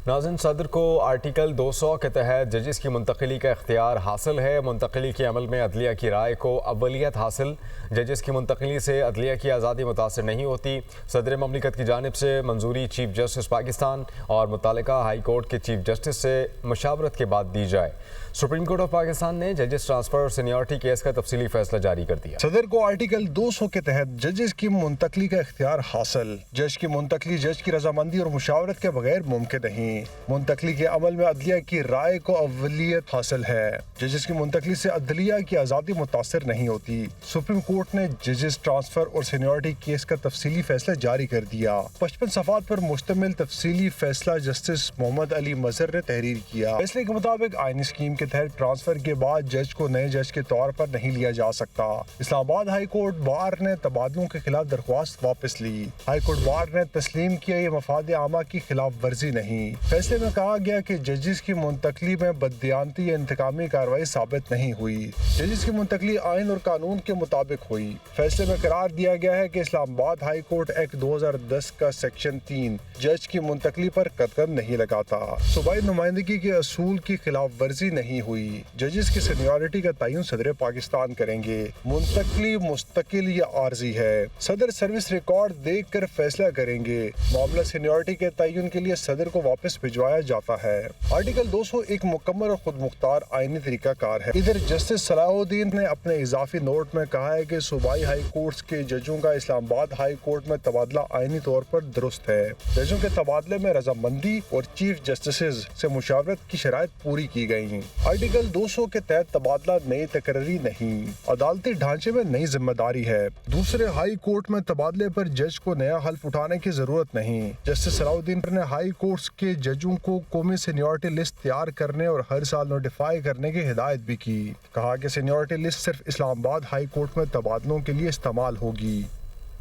ناظرین، صدر کو آرٹیکل 200 کے تحت ججز کی منتقلی کا اختیار حاصل ہے۔ منتقلی کے عمل میں عدلیہ کی رائے کو اولیت حاصل۔ ججز کی منتقلی سے عدلیہ کی آزادی متاثر نہیں ہوتی۔ صدر مملکت کی جانب سے منظوری چیف جسٹس پاکستان اور متعلقہ ہائی کورٹ کے چیف جسٹس سے مشاورت کے بعد دی جائے۔ سپریم کورٹ آف پاکستان نے ججز ٹرانسفر اور سینیورٹی کیس کا تفصیلی فیصلہ جاری کر دیا۔ صدر کو آرٹیکل 200 کے تحت ججز کی منتقلی کا اختیار حاصل۔ جج کی منتقلی جج کی رضامندی اور مشاورت کے بغیر ممکن نہیں۔ منتقلی کے عمل میں عدلیہ کی رائے کو اولیت حاصل ہے۔ ججز کی منتقلی سے عدلیہ کی آزادی متاثر نہیں ہوتی۔ سپریم کورٹ نے ججز ٹرانسفر اور سینیورٹی کیس کا تفصیلی فیصلہ جاری کر دیا۔ 55 صفحات پر مشتمل تفصیلی فیصلہ جسٹس محمد علی مظہر نے تحریر کیا۔ فیصلے کے مطابق آئینی اسکیم کے تحت ٹرانسفر کے بعد جج کو نئے جج کے طور پر نہیں لیا جا سکتا۔ اسلام آباد ہائی کورٹ بار نے تبادلوں کے خلاف درخواست واپس لی۔ ہائی کورٹ بار نے تسلیم کیا یہ مفاد عامہ کی خلاف ورزی نہیں۔ فیصلے میں کہا گیا کہ ججز کی منتقلی میں بددیانتی یا انتقامی کارروائی ثابت نہیں ہوئی۔ ججز کی منتقلی آئین اور قانون کے مطابق ہوئی۔ فیصلے میں قرار دیا گیا ہے کہ اسلام آباد ہائی کورٹ ایکٹ 2010 کا سیکشن 3 جج کی منتقلی پر قدغن نہیں لگاتا۔ صوبائی نمائندگی کے اصول کی خلاف ورزی نہیں ہوئی۔ ججز کی سینیورٹی کا تعین صدر پاکستان کریں گے۔ منتقلی مستقل یا عارضی ہے۔ صدر سروس ریکارڈ دیکھ کر فیصلہ کریں گے۔ معاملہ سینیورٹی کے تعین کے لیے صدر کو واپس بھجوایا جاتا ہے۔ آرٹیکل 200 ایک مکمل اور خود مختار آئینی طریقہ کار ہے۔ ادھر جسٹس صلاح الدین نے اپنے اضافی نوٹ میں کہا ہے کہ صوبائی ہائی کورٹس کے ججوں کا اسلام آباد ہائی کورٹ میں تبادلہ آئینی طور پر درست ہے۔ ججوں کے تبادلے میں رضامندی اور چیف جسٹسز سے مشاورت کی شرائط پوری کی گئی۔ آرٹیکل 200 کے تحت تبادلہ نئی تقرری نہیں، عدالتی ڈھانچے میں نئی ذمہ داری ہے۔ دوسرے ہائی کورٹ میں تبادلے پر جج کو نیا حلف اٹھانے کی ضرورت نہیں۔ جسٹس صلاح الدین نے ہائی کورٹس کے ججوں کو قومی سینیورٹی لسٹ تیار کرنے اور ہر سال نوٹیفائی کرنے کی ہدایت بھی کی۔ کہا کہ سینیورٹی لسٹ صرف اسلام آباد ہائی کورٹ میں تبادلوں کے لیے استعمال ہوگی۔